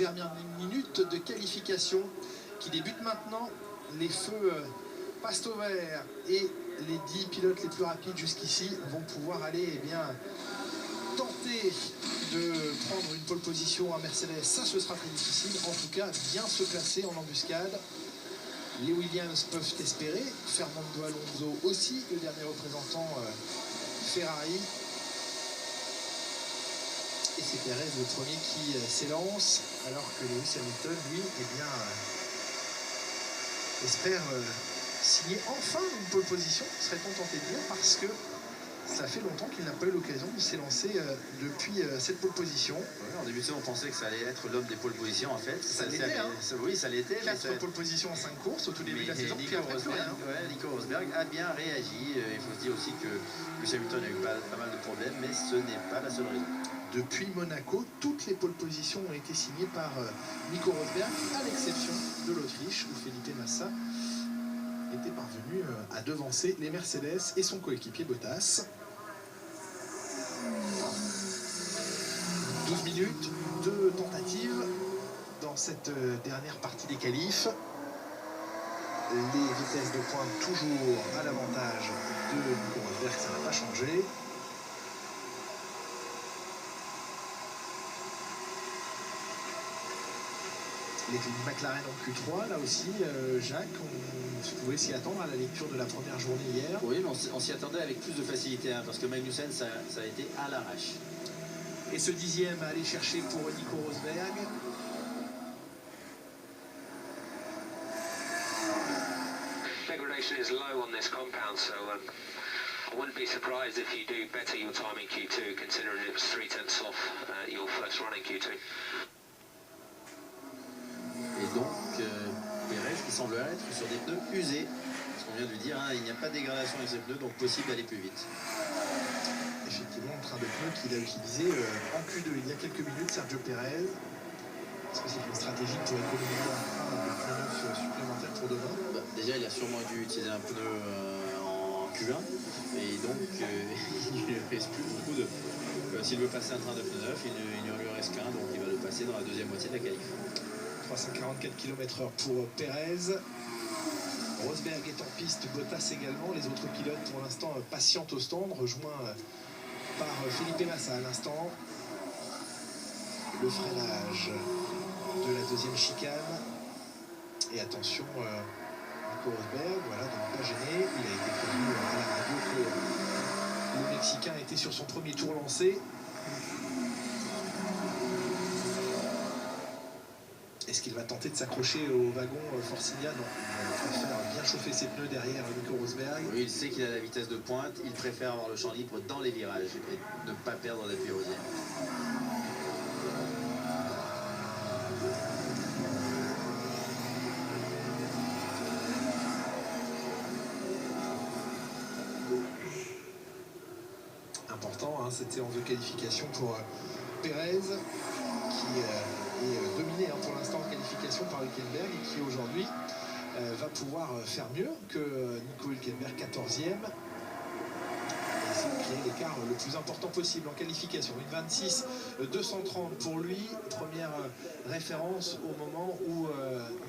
dernières minutes de qualification qui débutent maintenant. Les feux passent au vert et les 10 pilotes les plus rapides jusqu'ici vont pouvoir aller tenter de prendre une pole position à Mercedes. Ça, ce sera très difficile. En tout cas, bien se placer en embuscade. Les Williams peuvent espérer. Fernando Alonso aussi, le dernier représentant Ferrari. Et c'est Perez le premier qui s'élance, alors que Lewis Hamilton, lui, espère signer enfin une pole position, serait-on tenté de dire, parce que ça fait longtemps qu'il n'a pas eu l'occasion de s'élancer depuis cette pole position. Ouais, en début de saison, on pensait que ça allait être l'homme des pole positions en fait. Ça l'était, hein. Oui, ça l'était. 4 pole positions en 5 courses au tout début de la saison. Nico Rosberg a bien réagi. Il faut se dire aussi que Lewis Hamilton a eu pas mal de problèmes, mais ce n'est pas la seule raison. Depuis Monaco, toutes les pole positions ont été signées par Nico Rosberg, à l'exception de l'Autriche, où Felipe Massa était parvenu à devancer les Mercedes et son coéquipier Bottas. 12 minutes de tentative dans cette dernière partie des qualifs. Les vitesses de pointe toujours à l'avantage de Nico Rosberg, ça n'a pas changé. Les McLaren en Q3, là aussi, Jacques, on pouvait s'y attendre à la lecture de la première journée hier. Oui, mais on s'y attendait avec plus de facilité, hein, parce que Magnussen, ça a été à l'arrache. Et ce 10e à aller chercher pour Nico Rosberg. Degradation is low on this compound, so I wouldn't be surprised if you do better your time in Q2, considering it was 3/10 off your first run in Q2. Et donc, Perez qui semble être sur des pneus usés. Ce qu'on vient de lui dire, hein, il n'y a pas de dégradation avec ces pneus, donc possible d'aller plus vite. Effectivement, le train de pneus qu'il a utilisé en Q2 il y a quelques minutes, Sergio Perez. Est-ce que c'est une stratégie pour économiser un train de pneus neufs supplémentaires pour demain? Déjà, il a sûrement dû utiliser un pneu en Q1, et donc il ne reste plus beaucoup de... S'il veut passer un train de pneus neuf, il ne lui reste qu'un, donc il va le passer dans la deuxième moitié de la qualif. 344 km/h pour Perez. Rosberg est en piste, Bottas également. Les autres pilotes pour l'instant patientent au stand, rejoints par Felipe Massa à l'instant. Le freinage de la deuxième chicane. Et attention, Nico Rosberg, voilà, de ne pas gêner. Il a été prévenu à la radio que le Mexicain était sur son premier tour lancé. Est-ce qu'il va tenter de s'accrocher au wagon Forcinia? Non, il préfère bien chauffer ses pneus derrière Nico Rosberg. Oui, il sait qu'il a la vitesse de pointe, il préfère avoir le champ libre dans les virages et ne pas perdre d'appui rosier. Important, hein, cette séance de qualification pour Perez, qui est dominé pour l'instant en qualification par Hülkenberg et qui aujourd'hui va pouvoir faire mieux que Nico Hülkenberg, 14e, et essayer de créer l'écart le plus important possible en qualification. Une 26 230 pour lui, première référence au moment où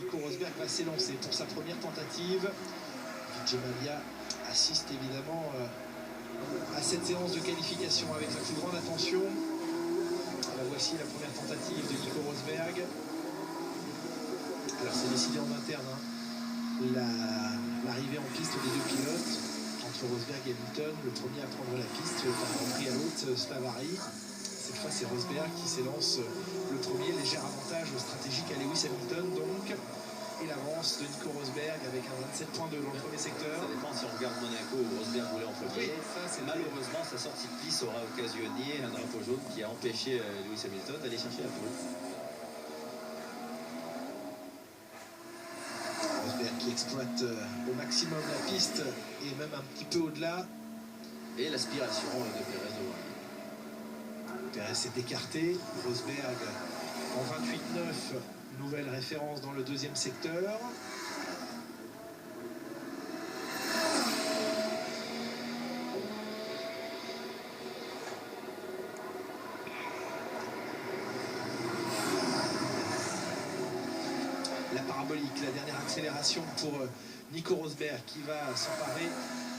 Nico Rosberg va s'élancer pour sa première tentative. Vijay Mallya assiste évidemment à cette séance de qualification avec la plus grande attention. Voici la première tentative de Nico Rosberg. Alors c'est décidé en interne, hein. L'arrivée en piste des deux pilotes entre Rosberg et Hamilton. Le premier à prendre la piste d'un Grand Prix à l'autre, Slavari. Cette fois c'est Rosberg qui s'élance le premier. Léger avantage stratégique à Lewis Hamilton donc. Et l'avance de Nico Rosberg avec un 27.2 dans le premier secteur. Ça dépend si on regarde Monaco où Rosberg voulait en premier. Oui, ça, malheureusement, sa sortie de piste aura occasionné un drapeau jaune qui a empêché Lewis Hamilton d'aller chercher la pole. Rosberg qui exploite au maximum la piste et même un petit peu au-delà. Et l'aspiration de Perez devant lui. Perez s'est écarté. Rosberg en 28.9. Nouvelle référence dans le deuxième secteur. la parabolique, la dernière accélération pour Nico Rosberg qui va s'emparer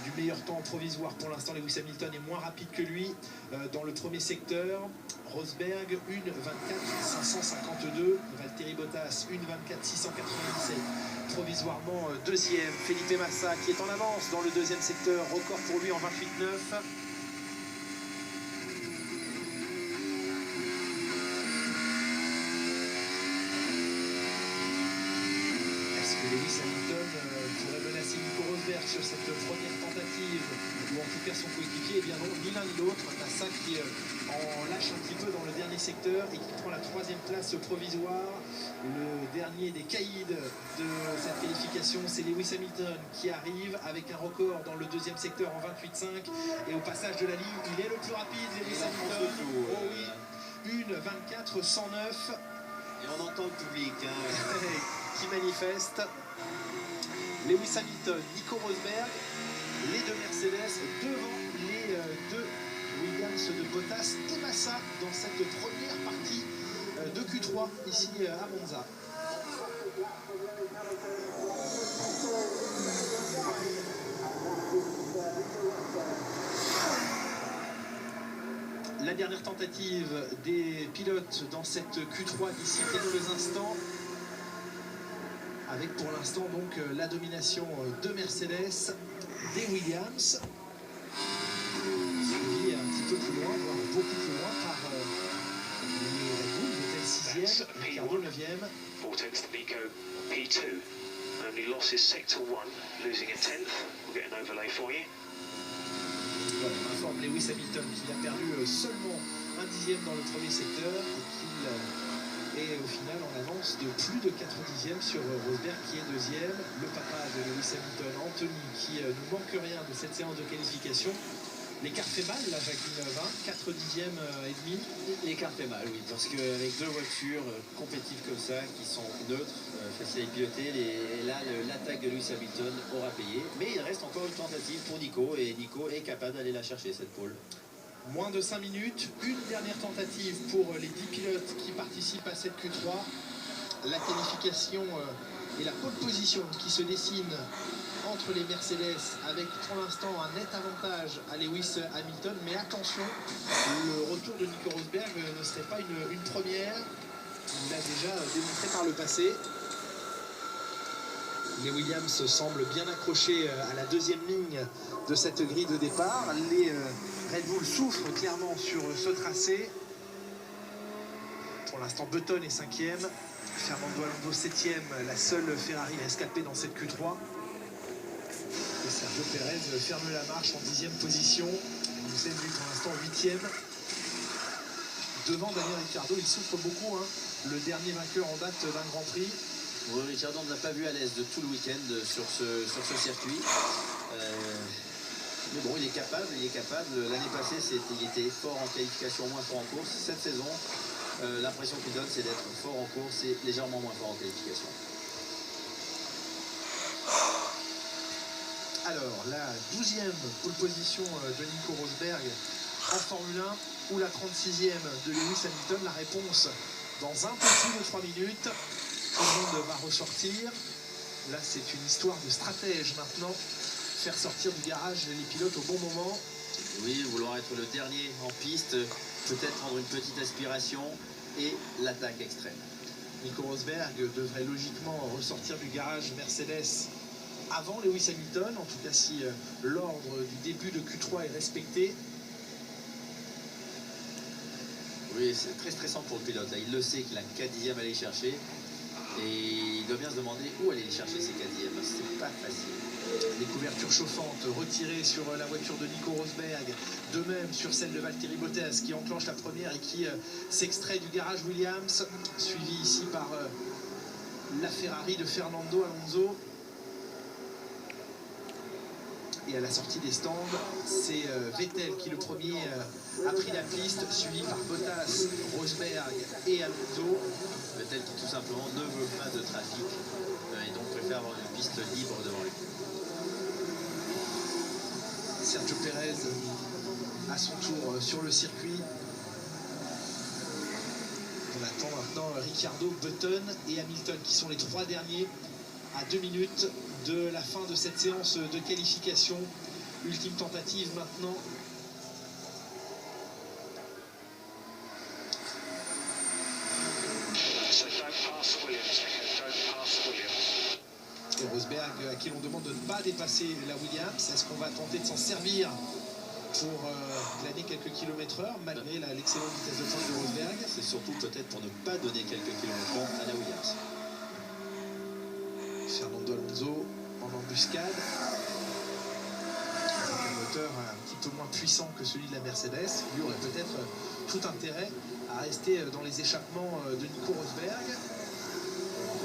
du meilleur temps provisoire. Pour l'instant, Lewis Hamilton est moins rapide que lui dans le premier secteur. Rosberg 1,24,552, Valtteri Bottas 1,24,697, provisoirement deuxième. Felipe Massa qui est en avance dans le deuxième secteur, record pour lui en 28,9. Lewis Hamilton pourrait menacer Nico Rosberg sur cette première tentative, ou en tout cas son coéquipier. Eh bien non, ni l'un ni l'autre. Massa qui en lâche un petit peu dans le dernier secteur et qui prend la troisième place provisoire. Le dernier des caïds de cette qualification, c'est Lewis Hamilton qui arrive avec un record dans le deuxième secteur en 28,5. Et au passage de la ligne, il est le plus rapide, Lewis Hamilton. Oh oui, 1,24,109. Et on entend le public qui manifeste. Lewis Hamilton, Nico Rosberg, les deux Mercedes devant les deux Williams de Bottas et Massa dans cette première partie de Q3 ici à Monza. La dernière tentative des pilotes dans cette Q3 d'ici quelques instants, avec pour l'instant donc la domination de Mercedes, des Williams, suivi un petit peu plus loin, voire beaucoup plus loin par les Red Bull, Vettel 6e, Ricciardo 9e. Vortex Nico P2, only losses sector 1, losing a 10th. We'll get an overlay for you. Voilà, on informe Lewis Hamilton qu'il a perdu seulement un dixième dans le premier secteur et qu'il est au final en avance de plus de 4 dixièmes sur Rosberg qui est deuxième. Le papa de Lewis Hamilton, Anthony, qui ne manque rien de cette séance de qualification. L'écart fait mal, là, Jacqueline 20, 4 dixièmes et demi. L'écart fait mal, oui, parce qu'avec deux voitures compétitives comme ça, qui sont neutres, faciles à piloter, là, l'attaque de Lewis Hamilton aura payé. Mais il reste encore une tentative pour Nico, et Nico est capable d'aller la chercher, cette pole. Moins de 5 minutes, une dernière tentative pour les 10 pilotes qui participent à cette Q3. La qualification et la pole position qui se dessine entre les Mercedes avec pour l'instant un net avantage à Lewis Hamilton. Mais attention, le retour de Nico Rosberg ne serait pas une première. Il l'a déjà démontré par le passé. Les Williams semblent bien accrochés à la deuxième ligne de cette grille de départ. Les Red Bull souffrent clairement sur ce tracé. Pour l'instant, Button est 5e. Fernando Alonso 7e, la seule Ferrari rescapée dans cette Q3. Et Sergio Pérez ferme la marche en 10e position. Nous lui pour l'instant 8e. Devant Daniel Ricciardo, il souffre beaucoup. Le dernier vainqueur en date d'un Grand Prix. Oui, Ricciardo ne l'a pas vu à l'aise de tout le week-end sur ce circuit. Mais bon, il est capable. L'année passée, il était fort en qualification, moins fort en course. Cette saison, l'impression qu'il donne, c'est d'être fort en course et légèrement moins fort en qualification. Alors, la 12e pole position de Nico Rosberg en Formule 1 ou la 36e de Lewis Hamilton. La réponse dans un peu plus de 3 minutes. Tout le monde va ressortir. Là, c'est une histoire de stratège maintenant. Faire sortir du garage les pilotes au bon moment. Oui, vouloir être le dernier en piste, peut-être prendre une petite aspiration et l'attaque extrême. Nico Rosberg devrait logiquement ressortir du garage Mercedes avant Lewis Hamilton, en tout cas si l'ordre du début de Q3 est respecté. Oui, c'est très stressant pour le pilote. Là, il le sait qu'il a 4 dixièmes à aller chercher. Et il doit bien se demander où aller chercher ces 4 dixièmes. C'est pas facile. Les couvertures chauffantes retirées sur la voiture de Nico Rosberg, de même sur celle de Valtteri Bottas qui enclenche la première et qui s'extrait du garage Williams, suivi ici par la Ferrari de Fernando Alonso. Et à la sortie des stands, c'est Vettel qui le premier a pris la piste, suivi par Bottas, Rosberg et Alonso. Vettel qui tout simplement ne veut pas de trafic et donc préfère avoir une piste libre devant lui. Sergio Pérez à son tour sur le circuit. On attend maintenant Ricciardo, Button et Hamilton qui sont les 3 derniers à 2 minutes de la fin de cette séance de qualification. Ultime tentative maintenant. Et Rosberg à qui l'on demande de ne pas dépasser la Williams. Est-ce qu'on va tenter de s'en servir pour glaner quelques km/h malgré l'excellente vitesse de pointe de Rosberg? C'est surtout peut-être pour ne pas donner quelques kilomètres à la Williams. Fernando Alonso en embuscade. Avec un moteur un petit peu moins puissant que celui de la Mercedes, lui aurait peut-être tout intérêt à rester dans les échappements de Nico Rosberg.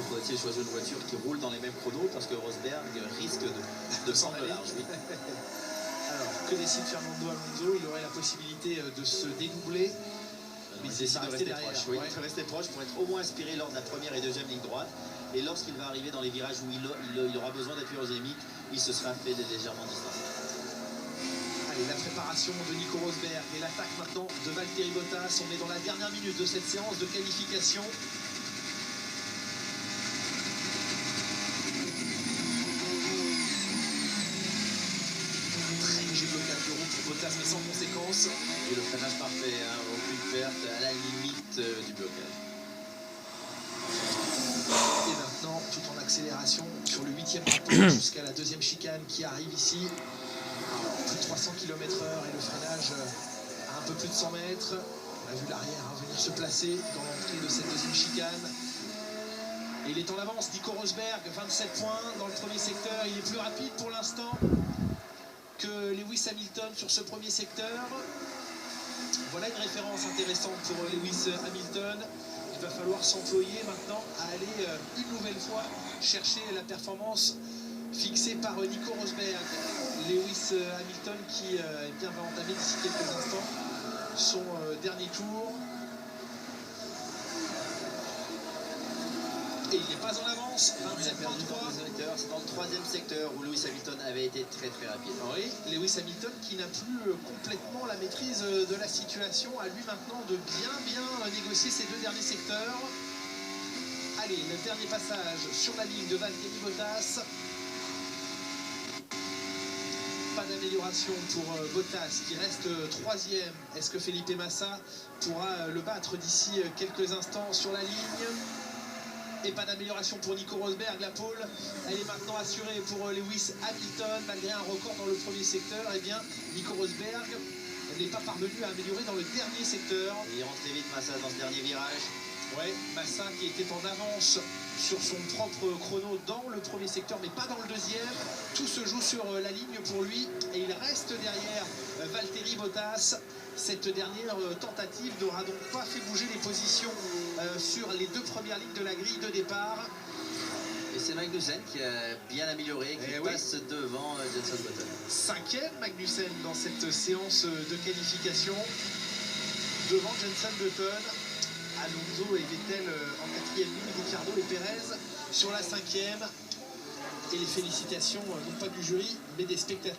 Faudrait-il choisir une voiture qui roule dans les mêmes chronos parce que Rosberg risque de prendre de large. Oui. Alors, que décide Fernando Alonso? Il aurait la possibilité de se dédoubler. Mais il décide de rester proche. Oui, il faut rester proche pour être au moins inspiré lors de la première et deuxième ligne droite. Et lorsqu'il va arriver dans les virages où il aura besoin d'appuyer aérodynamique, il se sera fait légèrement distancer. Allez, la préparation de Nico Rosberg et l'attaque maintenant de Valtteri Bottas. On est dans la dernière minute de cette séance de qualification. Très léger blocage de route pour Bottas, mais sans conséquence. Et le freinage parfait, hein, aucune perte à la limite du blocage. Et maintenant, tout en accélération sur le 8e rapport jusqu'à la 2e chicane qui arrive ici. Plus de 300 km/h et le freinage à un peu plus de 100 mètres. On a vu l'arrière venir se placer dans l'entrée de cette 2e chicane. Et il est en avance, Nico Rosberg, 27 points dans le premier secteur. Il est plus rapide pour l'instant que Lewis Hamilton sur ce premier secteur. Voilà une référence intéressante pour Lewis Hamilton. Il va falloir s'employer maintenant à aller une nouvelle fois chercher la performance fixée par Nico Rosberg. Lewis Hamilton qui va entamer d'ici quelques instants son dernier tour. Et il n'est pas en avance, 27-33. C'est dans le 3e secteur où Lewis Hamilton avait été très rapide. Oui, Lewis Hamilton qui n'a plus complètement la maîtrise de la situation, à lui maintenant de bien négocier ces 2 derniers secteurs. Allez, le dernier passage sur la ligne de Valtteri Bottas. Pas d'amélioration pour Bottas qui reste 3e. Est-ce que Felipe Massa pourra le battre d'ici quelques instants sur la ligne? Et pas d'amélioration pour Nico Rosberg, la pole, elle est maintenant assurée pour Lewis Hamilton, malgré un record dans le premier secteur. Eh bien, Nico Rosberg n'est pas parvenu à améliorer dans le dernier secteur. Et il rentre très vite Massa dans ce dernier virage. Ouais, Massa qui était en avance sur son propre chrono dans le premier secteur, mais pas dans le deuxième. Tout se joue sur la ligne pour lui, et il reste derrière Valtteri Bottas. Cette dernière tentative n'aura donc pas fait bouger les positions sur les 2 premières lignes de la grille de départ. Et c'est Magnussen qui a bien amélioré, qui passe devant Jenson Button. 5e Magnussen dans cette séance de qualification. Devant Jenson Button, Alonso et Vettel en 4e ligne, Ricciardo et Perez sur la 5e. Et les félicitations non pas du jury, mais des spectateurs.